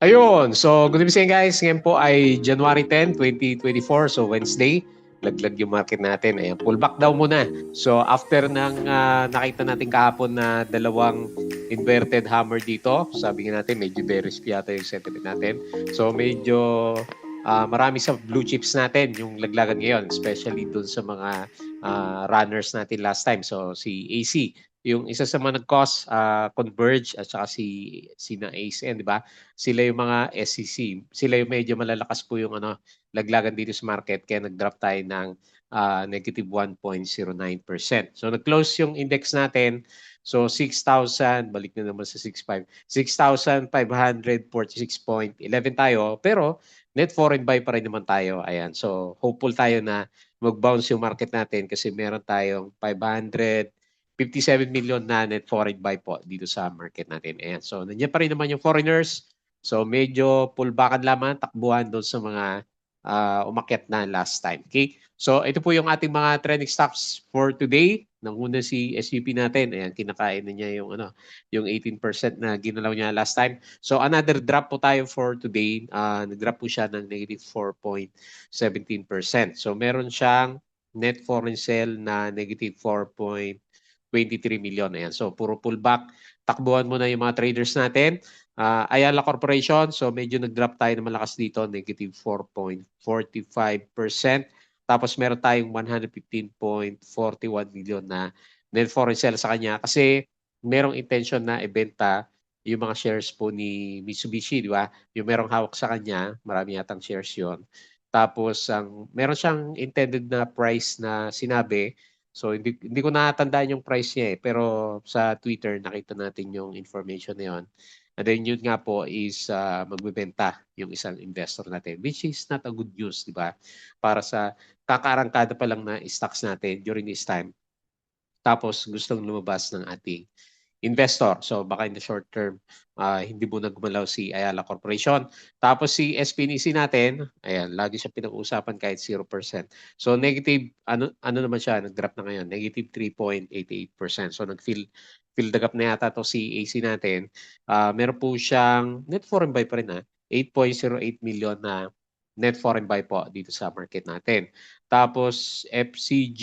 Ayun, so good evening guys. Ngayon po ay January 10, 2024. So Wednesday, laglag yung market natin. Ayan, pullback daw muna. So after ng nakita natin kahapon na dalawang inverted hammer dito, sabi nga natin medyo bearish yata yung sentiment natin. So medyo marami sa blue chips natin yung laglagan ngayon, especially dun sa mga runners natin last time. So si AC, yung isa sa mga nag-cause Converge at saka si na ACN, di ba? Sila yung mga SEC. Sila yung medyo malalakas po yung laglagan dito sa market kaya nag-drop tayo ng negative 1.09%. So nag-close yung index natin. So 6,000, balik na naman sa 6,500. 6,546.11 tayo. Pero net foreign buy pa rin naman tayo. Ayan. So hopeful tayo na mag-bounce yung market natin kasi meron tayong 557 million na net foreign buy po dito sa market natin. Ayan. So nandiyan pa rin naman yung foreigners. So medyo pullbackan lamang, takbuhan doon sa mga umakyat na last time. Okay? So ito po yung ating mga trending stocks for today. Nanguna si SUP natin. Ayan, kinakain na niya yung 18% na ginalaw niya last time. So another drop po tayo for today. Nag-drop po siya ng negative 4.17%. So meron siyang net foreign sale na negative 4.23 million. Ayan. So puro pullback. Takbuhan muna yung mga traders natin. Ayala Corporation, so medyo nag-drop tayo na malakas dito, negative 4.45%. Tapos meron tayong 115.41 million na net foreign sale sa kanya kasi merong intention na ibenta yung mga shares po ni Mitsubishi, di ba? Yung merong hawak sa kanya, marami yatang shares yon. Tapos meron siyang intended na price na sinabi. So hindi ko natandaan yung price niya pero sa Twitter nakita natin yung information na yon. And then yun nga po is magbebenta yung isang investor natin, which is not a good news, di ba? Para sa kakaarangkada pa lang na stocks natin during this time. Tapos gustong lumabas ng ating investor. So baka in the short term, hindi mo na gumalaw si Ayala Corporation. Tapos si SPNC natin, ayan, lagi siya pinag-uusapan kahit 0%. So negative, ano naman siya, nag-drop na ngayon, negative 3.88%. So fill the gap na yata to si AC natin. Meron po siyang net foreign buy pa rin 8.08 million na net foreign buy po dito sa market natin. Tapos FCG,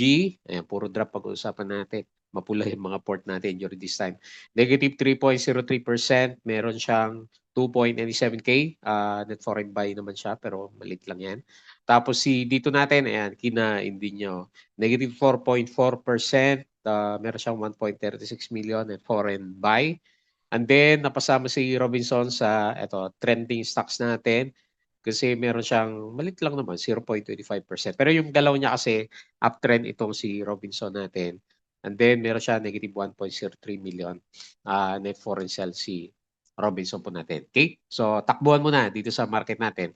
ayan, puro drop pag-uusapan natin. Mapula yung mga port natin during this time. Negative 3.03%. Meron siyang 2.97K. Net foreign buy naman siya pero malit lang yan. Tapos dito natin, ayan, kina Indinyo. Negative 4.4%. Meron siyang 1.36 million net foreign buy. And then, napasama si Robinson sa trending stocks natin kasi meron siyang malit lang naman, 0.25%. Pero yung galaw niya kasi uptrend itong si Robinson natin. And then meron siya negative 1.03 million net foreign sale si Robinson po natin. Okay? So takbuhan muna dito sa market natin.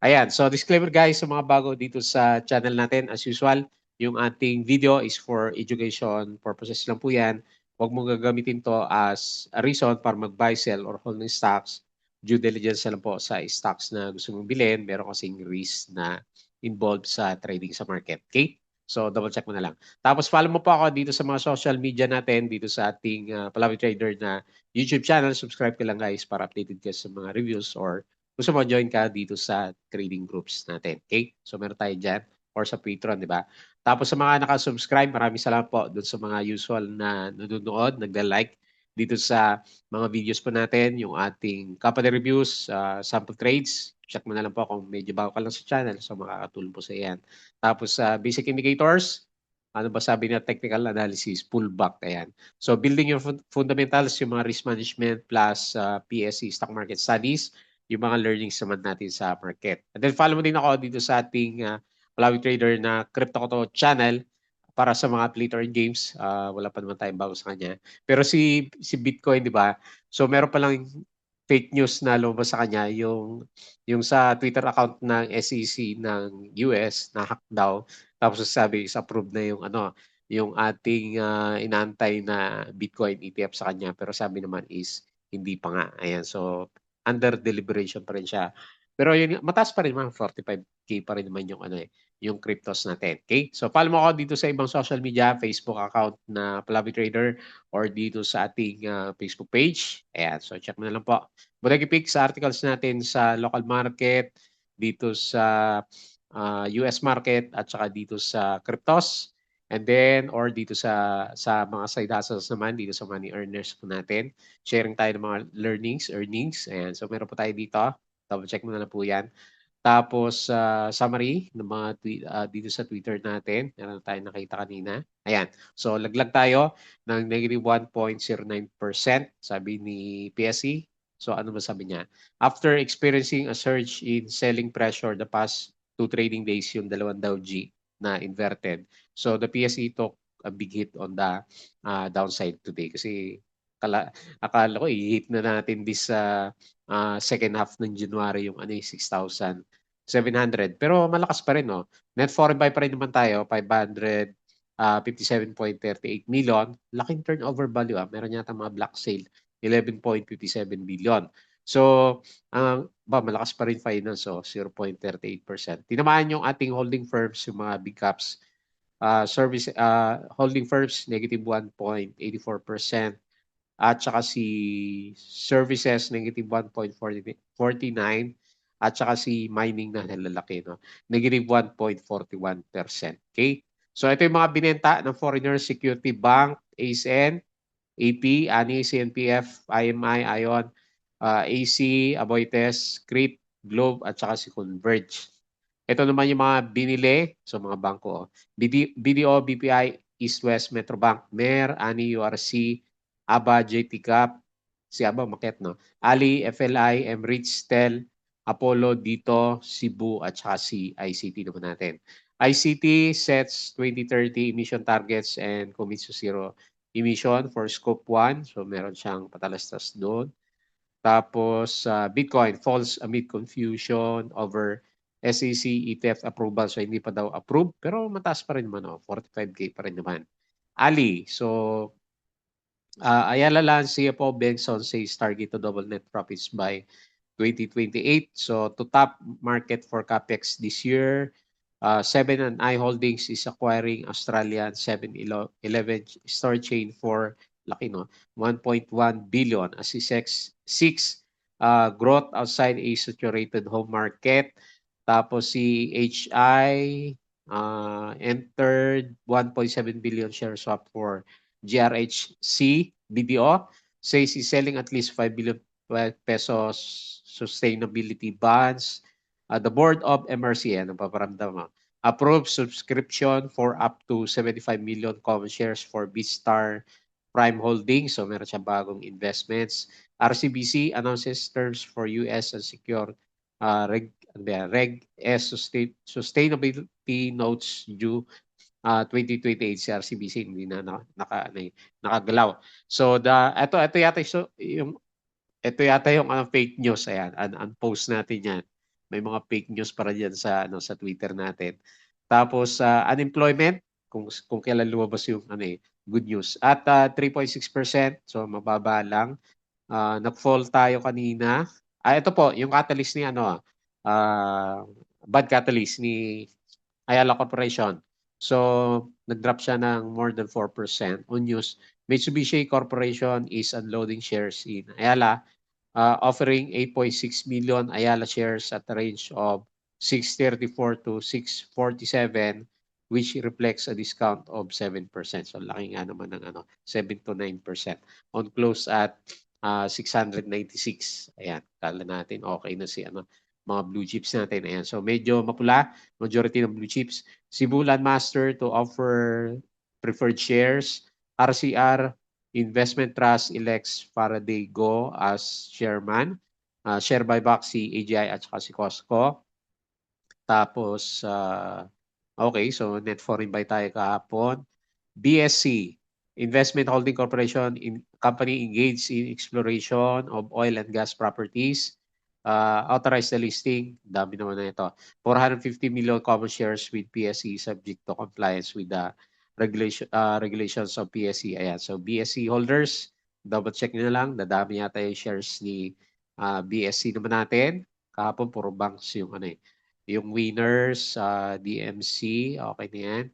Ayan. So disclaimer guys sa mga bago dito sa channel natin. As usual, yung ating video is for education purposes lang po yan. Huwag mo gagamitin to as a reason para mag-buy, sell, or hold ng stocks. Due diligence lang po sa stocks na gusto mong bilhin. Meron kasing risk na involved sa trading sa market. Okay? So double check mo na lang. Tapos follow mo po ako dito sa mga social media natin, dito sa ating Palawi Trader na YouTube channel. Subscribe ka lang guys para updated ka sa mga reviews or gusto mo join ka dito sa trading groups natin. Okay? So meron tayo dyan or sa Patreon, di ba? Tapos sa mga nakasubscribe, maraming salamat po doon sa mga usual na nanonood, nagla-like dito sa mga videos po natin, yung ating company reviews, sample trades. Check mo na lang po kung medyo bago ka lang sa channel. So makakatulong po sa iyan. Tapos sa basic indicators, ano ba sabi na technical analysis, pullback, ayan. So building your fundamentals, yung mga risk management plus PSE, stock market studies, yung mga learnings naman natin sa market. And then follow mo din ako dito sa ating Palawi Trader na Crypto Koto channel para sa mga play to earn games. Wala pa naman tayong bago sa kanya. Pero si Bitcoin, di ba? So meron pa lang fake news na lumabas sa kanya yung sa Twitter account ng SEC ng US na hack daw. Tapos sabi is approved na yung ating inaantay na Bitcoin ETF sa kanya pero sabi naman is hindi pa nga. Ayan, so under deliberation pa rin siya Pero yun, mataas pa rin mga 45K pa rin naman yung ano yung cryptos natin. Okay? So follow mo ako dito sa ibang social media, Facebook account na Palabi Trader or dito sa ating Facebook page. Ayan, so check mo na lang po. Bonegi Pick sa articles natin sa local market, dito sa US market at saka dito sa cryptos. And then, or dito sa mga side hustles naman, dito sa money earners po natin. Sharing tayo ng mga earnings. Ayan, so meron po tayo dito. Double check mo na lang po yan. Tapos, summary ng mga dito sa Twitter natin. Meron tayong nakita kanina. Ayan. So, laglag tayo ng negative 1.09%, sabi ni PSE. So, ano ba sabi niya? After experiencing a surge in selling pressure the past 2 trading days, yung dalawang Dow G na inverted. So, the PSE took a big hit on the downside today kasi akala ko i-hit na natin this second half ng January yung 6,700. Pero malakas pa rin, no? Net foreign buy pa rin naman tayo, 557.38 million. Laking turnover value, meron yata mga black sale, 11.57 billion. So, malakas pa rin finance, 0.38%. Tinamaan yung ating holding firms, yung mga big caps. Holding firms, negative 1.84%. At saka si services, negative 1.49%. At saka si mining na nalalaki, no? Negative 1.41%. Okay? So ito yung mga binenta ng foreigner security bank, ASN, AP, ANI, CNPF, IMI, ION, AC, Aboites, CRIP, Globe, at saka si Converge. Ito naman yung mga binili, so mga bangko. BDO, BPI, East West, Metrobank, MER, ANI, URC, ABA, JT Cap, si ABA maket, no? Ali, FLI, Emirates, Tel, Apollo, Dito, Cebu, at saka si ICT naman natin. ICT sets 2030 emission targets and commits to zero emission for scope 1. So meron siyang patalastas doon. Tapos Bitcoin falls amid confusion over SEC ETF approval. So hindi pa daw approved pero mataas pa rin naman, 45K pa rin naman. Ali, so Ayala Land CFO Benson says target to double net profits by 2028. So to top market for CapEx this year, 7 & I Holdings is acquiring Australian 7-Eleven store chain for laki, no, 1.1 billion as si six growth outside a saturated home market. Tapos si HI entered 1.7 billion share swap for GRHC BDO, says he's selling at least 5 billion pesos sustainability bonds. The board of MRC, napaparamdam, approved subscription for up to 75 million common shares for BeatStar Prime Holdings. So meron siyang bagong investments. RCBC announces terms for US unsecured Reg S sustainability notes due 2028 si RCBC hindi na nakagalaw. So ito yata yung fake news. Ayan, unpost natin yan. May mga fake news para diyan sa Twitter natin. Tapos unemployment kung kailan lumabas yung good news. At 3.6%, so mababa lang. Nag-fall tayo kanina. Ito po, yung catalyst ni bad catalyst ni Ayala Corporation. So, nag-drop siya ng more than 4% on news. Mitsubishi Corporation is unloading shares in Ayala, offering 8.6 million Ayala shares at a range of 634 to 647, which reflects a discount of 7%. So, laki nga naman ng 7 to 9%. On close at 696. Ayan, kala natin okay na si mga blue chips natin. Ayan, so medyo mapula, majority ng blue chips. Cebu Landmaster to offer preferred shares. RCR Investment Trust elects Faraday Go as chairman. Share buyback si AGI at saka si Costco. Tapos, okay, so net foreign buy tayo kahapon. BSC, Investment Holding Corporation, company engaged in exploration of oil and gas properties. Authorized the listing, dami naman na ito. 450 million common shares with PSE subject to compliance with the regulations of PSE. Ayan, so BSC holders, double check nyo na lang, dadami yata yung shares ni BSC naman natin. kahapon puro banks yung ano eh. Yung winners, DMC, okay na yan.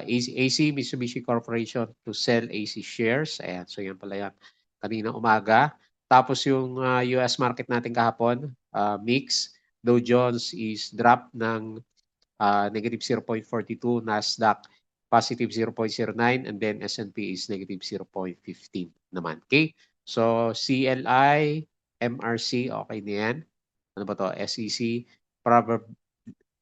AC Mitsubishi Corporation to sell AC shares. Ayan, so yan pala yan. Kanina umaga. Tapos yung US market natin kahapon, mix. Dow Jones is drop ng negative 0.42, Nasdaq positive 0.09, and then S&P is negative 0.15 naman. Okay? So CLI, MRC, okay na yan. Ano ba to? SEC,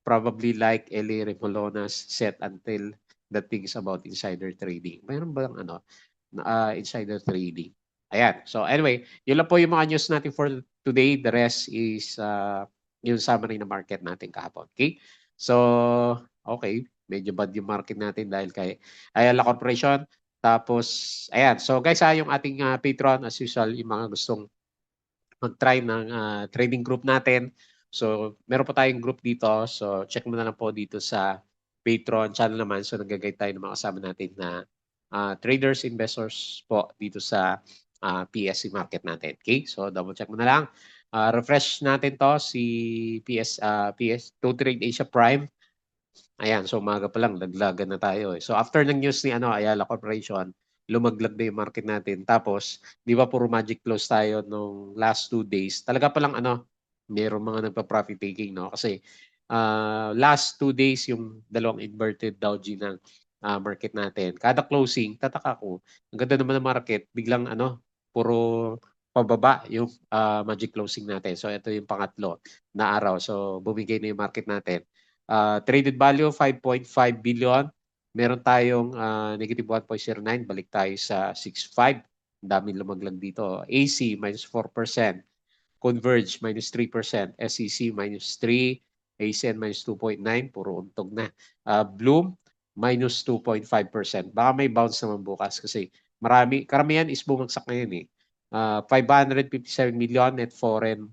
probably like Eli Remolona's set until the things about insider trading. Mayroon ba ano, insider trading? Ayan. So anyway, yun lang po yung mga news natin for today. The rest is yung summary ng market natin kahapon. Okay? So, okay. Medyo bad yung market natin dahil kay Ayala Corporation. Tapos, ayan. So guys, yung ating Patreon, as usual, yung mga gustong mag-try ng trading group natin. So, meron po tayong group dito. So, check mo na lang po dito sa Patreon channel naman. So, nag-guide tayo ng mga kasama natin na traders, investors po dito sa PSC market natin. Okay? So, double check mo na lang. Refresh natin to si PS to Trade Asia Prime. Ayan, so umaga pa lang, laglagan na tayo eh. So after ng news ni Ayala Corporation, lumaglag na yung market natin. Tapos, di ba puro magic close tayo nung last 2 days. Talaga palang mayroong mga nagpa-profit taking, no? Kasi last 2 days, yung dalawang inverted Dow G ng market natin. Kada closing, tataka ko, ang ganda naman ng market, biglang puro pababa yung magic closing natin. So ito yung pangatlo na araw. So bumigay na yung market natin. Traded value 5.5 billion. Meron tayong negative 1.09. Balik tayo sa 6.5. Daming lumaglag dito. AC minus 4%. Converge minus 3%. SEC minus 3. ACN minus 2.9. Puro untog na. Bloom minus 2.5%. Baka may bounce naman bukas kasi karamihan is bumagsak ngayon eh. 557 million net foreign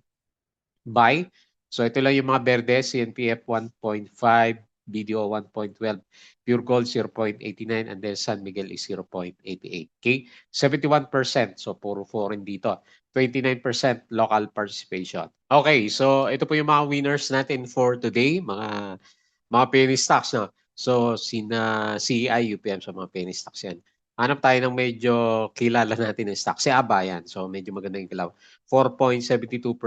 buy. So ito lang yung mga berde, CNPF 1.5, BDO 1.12, Pure Gold 0.89, and then San Miguel is 0.88. Okay? 71%, so puro foreign dito. 29% local participation. Okay, so ito po yung mga winners natin for today, mga penny stocks. No? So sina CEI, UPM sa mga penny stocks yan. Hanap tayo ng medyo kilala natin ng stock. Si ABA yan. So medyo maganda yung kilaw. 4.72%,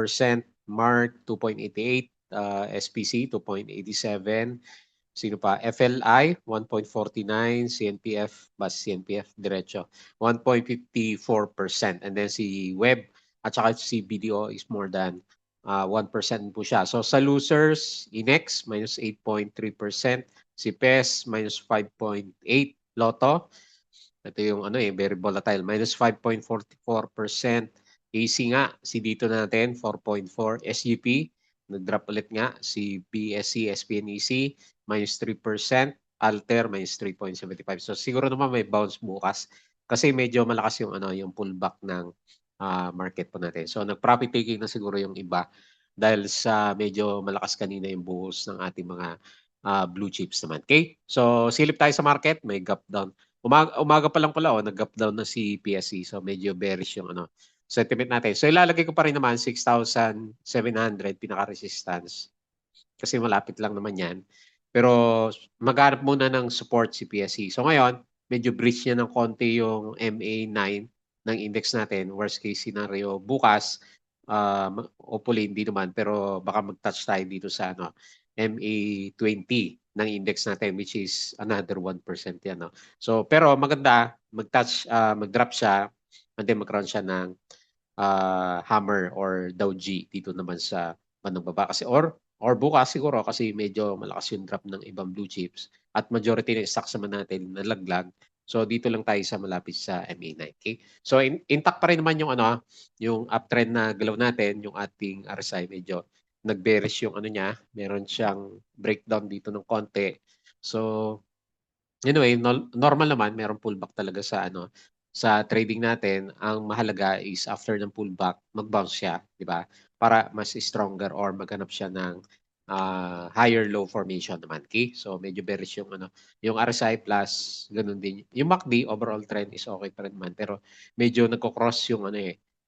Mark 2.88, SPC 2.87, sino pa? FLI 1.49, CNPF, bas CNPF diretso 1.54%. And then si Web at saka si BDO is more than 1% po siya. So sa losers, INEX minus 8.3%, si PES minus 5.8, Lotto ito yung very volatile. Minus 5.44%. AC nga, si dito natin, 4.4. SGP, nag-drop ulit nga. Si BSC, SPNEC, minus 3%. Alter, minus 3.75. So siguro naman may bounce bukas. Kasi medyo malakas yung pullback ng market po natin. So nag-profit taking na siguro yung iba dahil sa medyo malakas kanina yung buhos ng ating mga blue chips naman. Okay? So silip tayo sa market, may gap down. Umaga pa lang pala, nag-gap down na si PSE. So medyo bearish yung sentiment natin. So ilalagay ko pa rin naman 6,700 pinaka-resistance. Kasi malapit lang naman yan. Pero maghanap muna ng support si PSE. So ngayon, medyo breach niya ng konti yung MA9 ng index natin. Worst case scenario, bukas, hopefully hindi naman, pero baka mag-touch tayo dito sa MA20 ng index natin, which is another 1% yan. No? So, pero maganda, mag-drop siya, and then magkaroon siya ng hammer or Dow G dito naman sa bandang baba. Kasi or bukas siguro kasi medyo malakas yung drop ng ibang blue chips at majority ng stocks naman natin nalaglag. So dito lang tayo sa malapit sa MA9. Okay? So intact pa rin naman yung yung uptrend na galaw natin, yung ating RSI medyo nag-bearish yung niya, meron siyang breakdown dito ng konti. So anyway, normal naman, meron pullback talaga sa sa trading natin. Ang mahalaga is after ng pullback, mag-bounce siya, di ba? Para mas stronger or maghanap siya ng higher low formation naman. Okay? So medyo bearish yung yung RSI plus ganun din. Yung MACD overall trend is okay pa rin naman pero medyo nagko-cross yung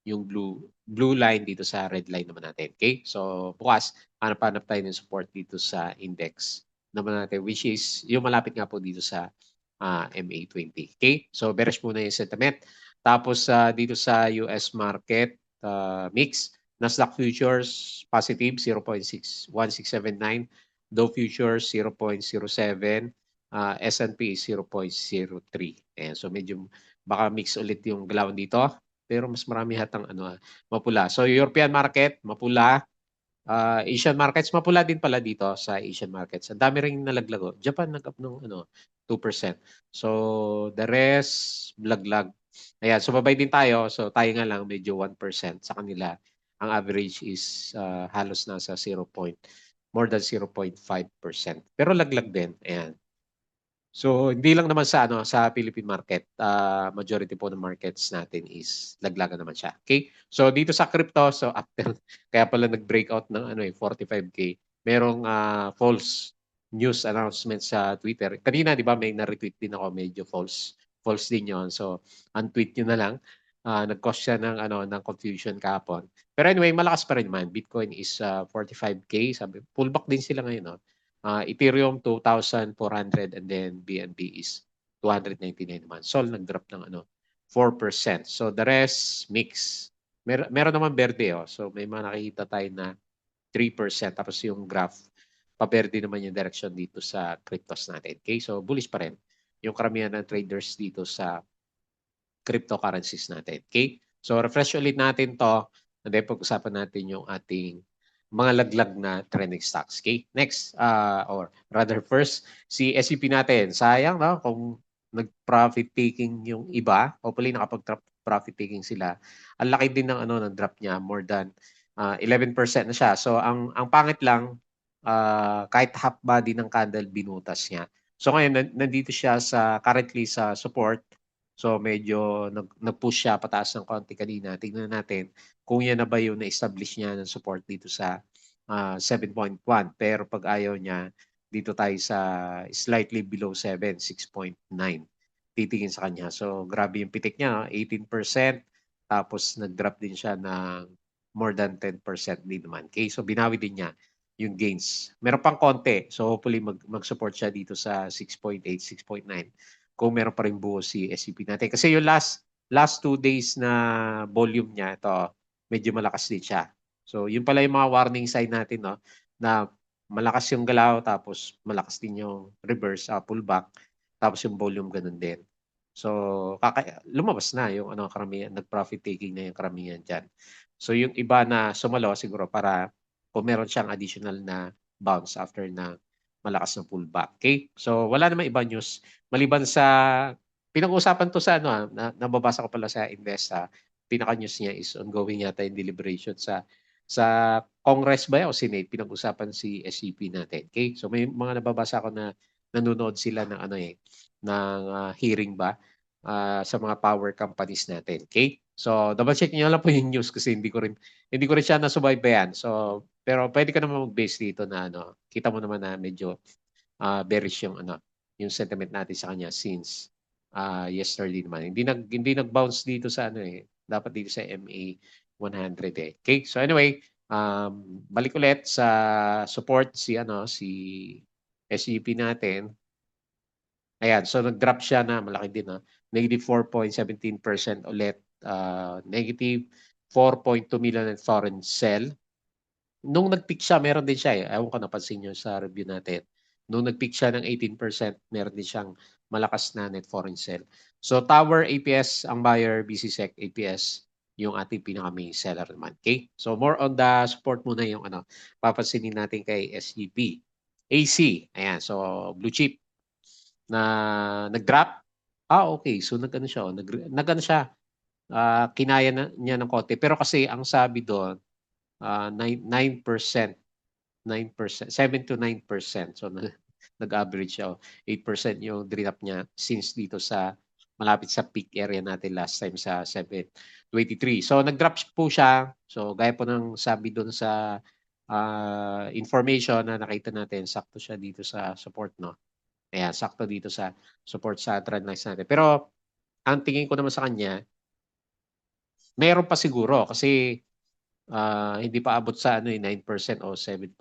yung blue line dito sa red line naman natin. Okay? So bukas, hanap-hanap tayo ng support dito sa index naman natin, which is yung malapit nga po dito sa MA20. Okay? So bearish muna yung sentiment. Tapos dito sa US market mix, Nasdaq futures positive 0.1679, Dow futures 0.07, S&P 0.03. Ayan, so medyo baka mix ulit yung galawan dito, pero mas marami hatang mapula. So European market mapula, Asian markets mapula din pala dito sa Asian markets. Ang dami ring nalaglago. Japan nag-up ng 2%. So the rest blaglag. Ayan, sumabay din tayo. So tayo nga lang medyo 1% sa kanila. Ang average is halos nasa more than 0.5%. Pero laglag din. Ayan. So hindi lang naman sa Philippine market, majority po ng markets natin is laglagan naman siya. Okay? So dito sa crypto, so after kaya pala nag-breakout ng 45K, merong false news announcement sa Twitter. Kanina 'di ba may na-retweet din ako, medyo false din 'yon. So untweet niyo na lang. Nag-cause siya ng confusion kahapon. Pero anyway, malakas pa rin man. Bitcoin is 45K, sabi pullback din sila ngayon, no? Ethereum 2,400 and then BNB is 299 naman. Sol nag-drop ng 4%. So the rest mix. Meron naman berde, so may mga nakikita tayo na 3%, tapos yung graph paberde naman yung direction dito sa cryptos natin. Okay? So bullish pa rin yung karamihan ng traders dito sa cryptocurrencies natin. Okay? So refresh ulit natin to, and then pag-usapan natin yung ating mga laglag na trending stocks. Okay? Next, or rather first, si SEP natin. Sayang, no? Kung nag-profit taking yung iba, hopefully nakapag-profit taking sila. Ang laki din ng drop niya, more than 11% na siya. So ang pangit lang, kahit half body ng candle binutas niya. So ngayon nandito siya currently sa support. So medyo nag-push siya pataas ng konti kanina. Tingnan natin kung yan na ba yung na-establish niya ng support dito sa 7.1. Pero pag ayaw niya, dito tayo sa slightly below 7, 6.9. Titingin sa kanya. So grabe yung pitik niya, 18%. Tapos nag-drop din siya ng more than 10% din naman. Okay, so binawi din niya yung gains. Meron pang konti. So hopefully mag-support siya dito sa 6.8, 6.9 kung meron pa rin buo si SCP natin. Kasi yung last 2 days na volume niya, ito, medyo malakas din siya. So yun pala yung mga warning sign natin, no, na malakas yung galaw, tapos malakas din yung reverse, pullback, tapos yung volume ganun din. So lumabas na yung karamihan, nag-profit taking na yung karamihan dyan. So yung iba na sumalo siguro para kung meron siyang additional na bounce after na malakas na pullback. Okay? So wala namang iba news maliban sa pinag-uusapan to sa nababasa ko pala sa Investa. Pinaka-news niya is ongoing yata yung deliberation sa Congress ba o Senate, pinag-usapan si SCP natin. Okay? So may mga nababasa ko na nanonood sila ng ng hearing ba sa mga power companies natin. Okay? So double check niyo lang po yung news kasi hindi ko rin siya nasubaybayan. So pero pwede ka naman mag-base dito na kita mo naman na medyo bearish yung sentiment natin sa kanya since yesterday naman. Hindi nag-bounce dito sa dapat dito sa MA 100 eh. Okay? So anyway, balik ulit sa support si SEP natin. Ayan, so nag-drop siya na malaki din, negative 4.17% ulit, negative 4.2 million in foreign sell. Nung nag-peak siya, meron din siya eh. Ewan ko napansin niyo sa review natin. Nung nag-peak siya ng 18%, meron din siyang malakas na net foreign sell. So Tower APS ang buyer, BCSEC APS yung ating pinaka-main seller naman. Okay? So more on the support muna yung papansinin natin kay SEP. AC, ayan, so blue chip na nag-drop. Okay. So nag-ano siya, kinaya niya ng konti. Pero kasi ang sabi doon, 9%, 7 to 9%. So nag-average siya. 8% yung drop niya since dito sa malapit sa peak area natin last time sa 723. So nag-drop po siya. So gaya po ng sabi doon sa information na nakita natin, sakto siya dito sa support, no? Ayan, sakto dito sa support sa trend lines natin. Pero ang tingin ko naman sa kanya, Meron pa siguro kasi hindi pa abot sa 9% o 7%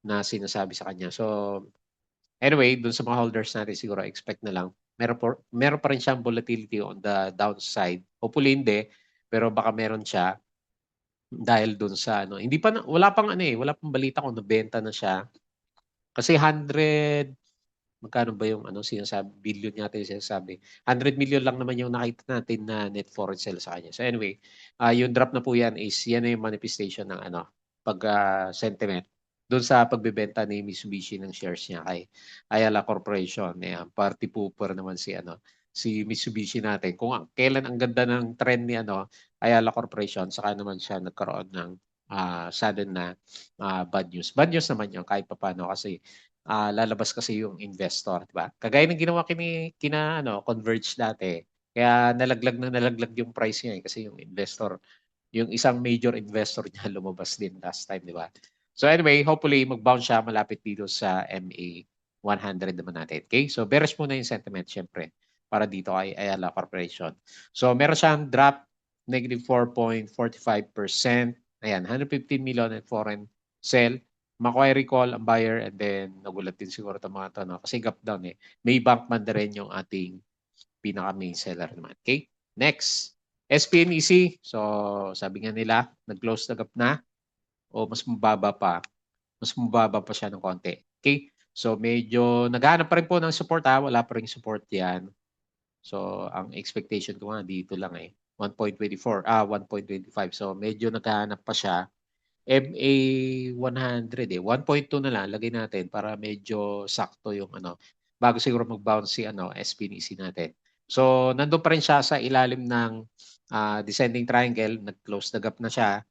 na sinasabi sa kanya. So anyway, dun sa mga holders natin siguro expect na lang. Meron pa rin siyang volatility on the downside. Hopefully hindi, pero baka meron siya dahil dun sa hindi pa wala pang wala pang balita kung nabenta na siya. Kasi 100 magkano ba yung sinasabi, billion yata yung sinasabi. 100 million lang naman yung nakita natin na net foreign sales sa kanya. So anyway, yung drop na po yan yan na yung manifestation ng sentiment doon sa pagbebenta ni Mitsubishi ng shares niya kay Ayala Corporation. Ayan, party pooper naman si Mitsubishi natin. Kung kailan ang ganda ng trend ni Ayala Corporation, saka naman siya nagkaroon ng sudden na bad news. Bad news naman yun kahit papaano kasi lalabas kasi yung investor, 'di ba? Kagaya ng ginawa kina Converge dati. Kaya nalaglag yung price niya kasi yung investor, yung isang major investor niya lumabas din last time, 'di ba? So anyway, hopefully mag-bounce siya malapit dito sa MA 100 naman natin. Okay? So bearish muna yung sentiment syempre para dito kay Ayala Corporation. So meron siyang drop negative 4.45%. Ayan, 115 million in foreign sell. Macquarie call ang buyer and then nagulat din siguro itong mga to, kasi gap down eh. Maybank man rin yung ating pinaka-main seller naman. Okay? Next, SPNEC. So, sabi nga nila, nag-close na gap na o mas mababa pa. Mas mababa pa siya ng konti. Okay? So, medyo naghahanap pa rin po ng support Wala pa rin support yan. So, ang expectation ko nga dito lang 1.24, 1.25. So, medyo naghahanap pa siya. MA 100 1.2 na lang lagay natin para medyo sakto yung bago siguro mag-bounce si SPNC natin. So nandoon pa rin siya sa ilalim ng descending triangle, nag-close the gap na siya.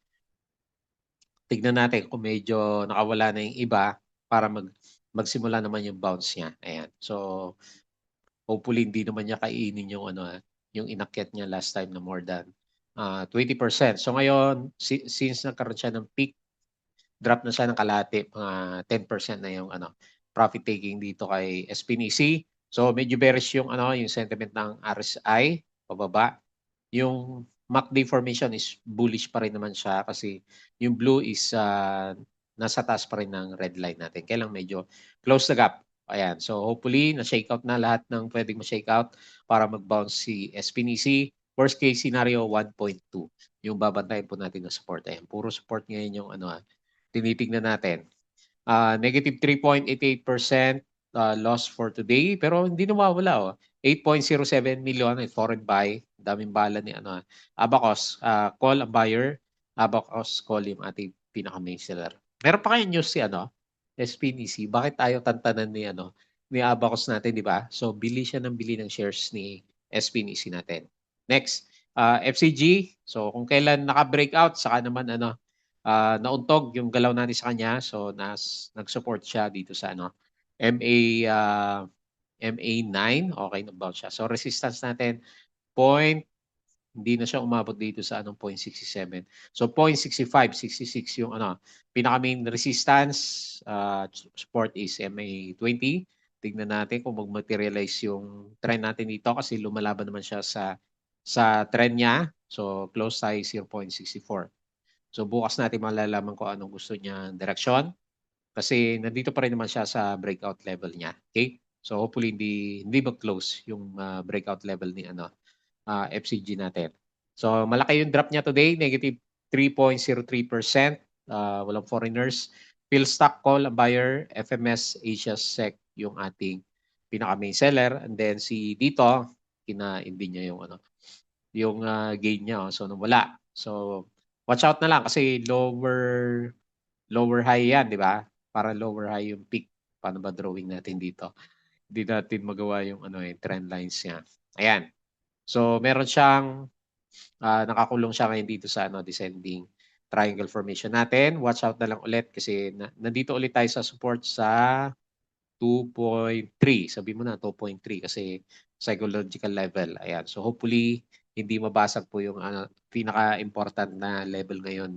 Tignan natin kung medyo nakawala na yung iba para magsimula naman yung bounce niya. Ayan. So hopefully hindi naman niya kainin yung yung inakyat niya last time na more than 20%. So ngayon since nagkaroon siya ng peak, drop na siya ng kalahati, mga 10% na yung profit taking dito kay SPNC. So medyo bearish yung yung sentiment ng RSI pababa. Yung MACD formation is bullish pa rin naman siya kasi yung blue is nasa taas pa rin ng red line natin. Kaya lang medyo close the gap. Ayan. So hopefully na-shake out na lahat ng pwedeng ma-shake out para mag-bounce si SPNC. Worst case scenario 1.2 yung babantayan po natin na support. Ayan. Puro support ngayon yung tinitignan natin. Negative 3.88% loss for today pero hindi nawawala 8.07 million ay foreign buy. Daming bala ni Abacus. Call ang buyer. Abacus call yung ating pinaka-main seller. Meron pa kayong news si SPNC. Bakit tayo tantanan ni Abacus natin, di ba? So bili siya ng bili ng shares ni SPNC natin. Next, FCG. So kung kailan naka-breakout, saka naman nauntog yung galaw natin sa kanya. So nag-support siya dito sa MA MA9. Okay, nag-bounce siya. So resistance natin hindi na siya umabot dito sa 0.67. So 0.65, 66 yung pinaka-main resistance. Support is MA20. Tignan natin kung mag-materialize yung trend natin dito kasi lumalaban naman siya sa trend niya. So close tayo 0.64. So bukas natin malalaman kung anong gusto niya direksyon kasi nandito pa rin naman siya sa breakout level niya. Okay? So hopefully hindi mag-close yung breakout level ni FCG natin. So malaki yung drop niya today, negative 3.03%. Walang foreigners. Philstock call ang buyer, FMS Asia Sec yung ating pinaka-main seller, and then si dito kinain din niya yung gain niya. So wala. So watch out na lang kasi lower high yan, di ba? Para lower high yung peak. Paano ba drawing natin dito? Hindi natin magawa yung trend lines niya. Ayan. So meron siyang nakakulong siya ngayon dito sa descending triangle formation natin. Watch out na lang ulit kasi nandito ulit tayo sa support sa 2.3. Sabi mo na 2.3 kasi psychological level. Ayan. So hopefully hindi mabasag po yung pinaka-important na level ngayon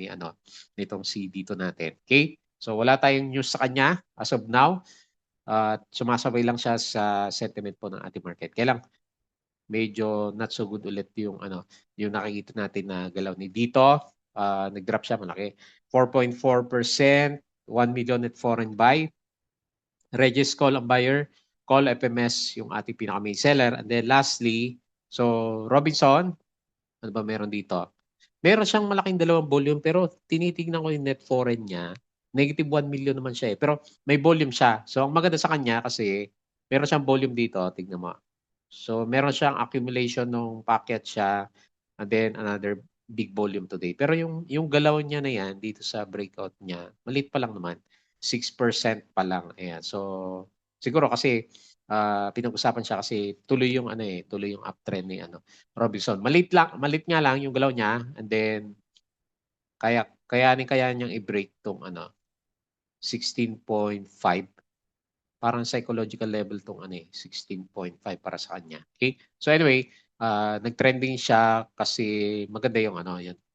nitong si dito natin. Okay? So wala tayong news sa kanya as of now. Sumasabay lang siya sa sentiment po ng ating market. Kaya lang medyo not so good ulit yung yung nakikita natin na galaw ni dito. Nag-drop siya malaki. 4.4%, 1 million net foreign buy. Regis call ang buyer, call FMS yung ating pinaka-main seller. And then lastly, so Robinson, ano ba meron dito? Meron siyang malaking dalawang volume pero tinitignan ko yung net foreign niya. Negative 1 million naman siya eh. Pero may volume siya. So ang maganda sa kanya kasi meron siyang volume dito. Tignan mo. So meron siyang accumulation ng packet siya and then another big volume today. Pero yung galaw niya na yan dito sa breakout niya, maliit pa lang naman. 6% pa lang. Ayan. So siguro kasi pinag-usapan siya kasi tuloy yung tuloy yung uptrend ni Robinson. Maliit nga lang yung galaw niya and then kaya niyang i-break tong 16.5. Parang psychological level tong 16.5 para sa kanya. Okay? So anyway, nag-trending siya kasi maganda yung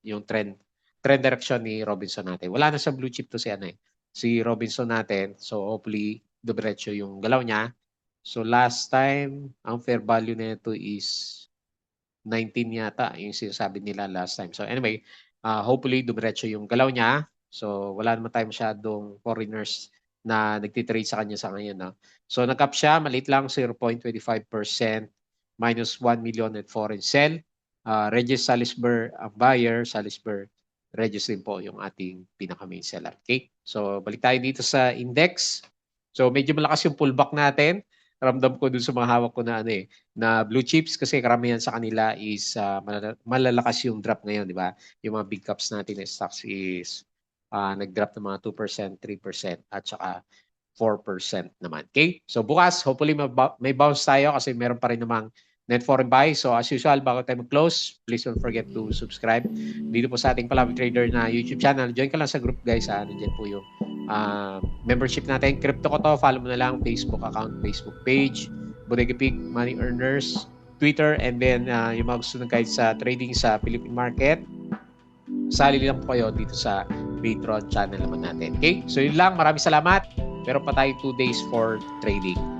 yung trend direction ni Robinson natin. Wala na sa blue chip to si Robinson natin. So hopefully diretso yung galaw niya. So last time, ang fair value nito is 19 yata yung sinasabi nila last time. So anyway, hopefully dumiretso yung galaw niya. So wala naman tayo masyadong foreigners na nagtitrade sa kanya sa ngayon. No? So nag-up siya, maliit lang 0.25%, minus 1 million at foreign sell. Regis Salisbury ang buyer, Salisbury Regis din po yung ating pinaka-main seller. Okay? So balik tayo dito sa index. So medyo malakas yung pullback natin. Ramdam ko dun sa mga hawak ko na blue chips kasi karamihan sa kanila is malalakas yung drop ngayon, di ba? Yung mga big caps natin na stocks is nag-drop ng mga 2%, 3% at saka 4% naman. Okay? So bukas, hopefully may bounce tayo kasi meron pa rin namang net foreign buy. So as usual, bago tayo mag-close, please don't forget to subscribe dito po sa ating Palawi Trader na YouTube channel. Join ka lang sa group guys. Nandiyan po yung membership natin. Crypto ko to. Follow mo na lang. Facebook account, Facebook page, Bodega Pig, Money Earners, Twitter, and then yung mga gusto ng guide sa trading sa Philippine market. Sali lang po kayo dito sa Patreon channel naman natin. Okay? So yun lang. Maraming salamat. Meron pa tayo 2 days for trading.